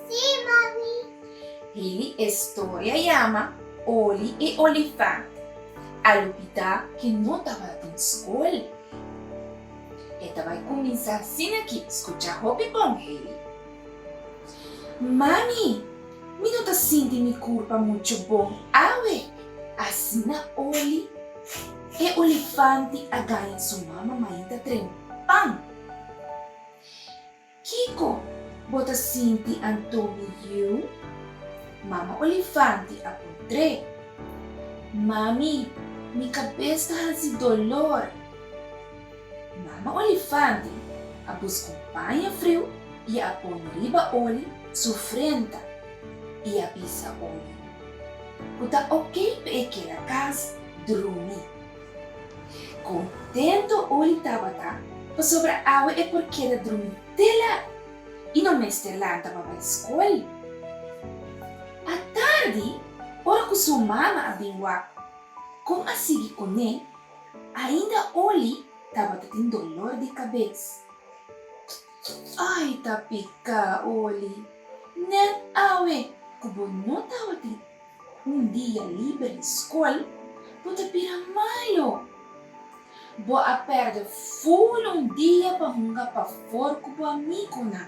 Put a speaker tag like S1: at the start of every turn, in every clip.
S1: Sí, mami.
S2: Hili história llama Oli e Olifante. A Lupita que não estava na escola. Ela vai começar assim aqui, escutar Hopi com ele. Mami, me não tá sentindo minha culpa muito bom. Awe, assim na Oli e Olifante a ganha sua mama ainda trempão. Kiko, bota sinti Antônio you? Mama Olifante a contré. Mami, minha cabeça has dolor. Mama Olifante a busca companhia frio e a põe riba Oli sofrenta e a pisa Oli. Kuta ok para aquela casa dormir. Contento Oli tava tá, para sobra água é porque ela dormiu dela e não mestre lá estava para a escola. À tarde, ora que sua mama abençoa, como a seguir com ele, ainda Oli estava tendo dor de cabeça. Ai, tá pica, Oli. Nem awe, como não estava tendo dia livre na escola, pode pira malo. Boa perder full dia para hungar para fora com o amigo na.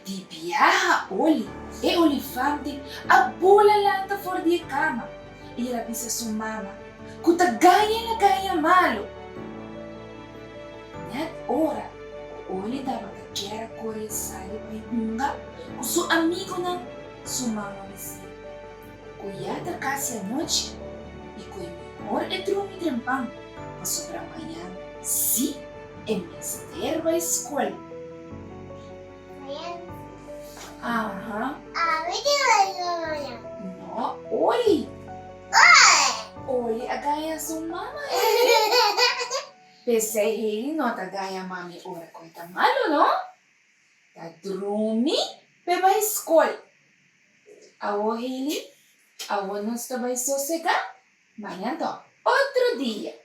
S2: De viaja Oli e Olifante a bola lá fora de cama. E ela disse a sua mama, que tá ganha malo. Nessa hora, Oli dava que era correr sair para hungar com seu amigo na. Sua mama disse, cuidado da casa à noite e cuidado de dormir trempão. Para sobre amanhã, sim, é mestre da escola. Aham. No, Oli. Oli, a ganha sua mama. Pensei ele não tá ganha mami ora coisa malo, não? Tá dormir para a escola. Awo ele, awo não estava sossegar. Amanhã então, outro dia.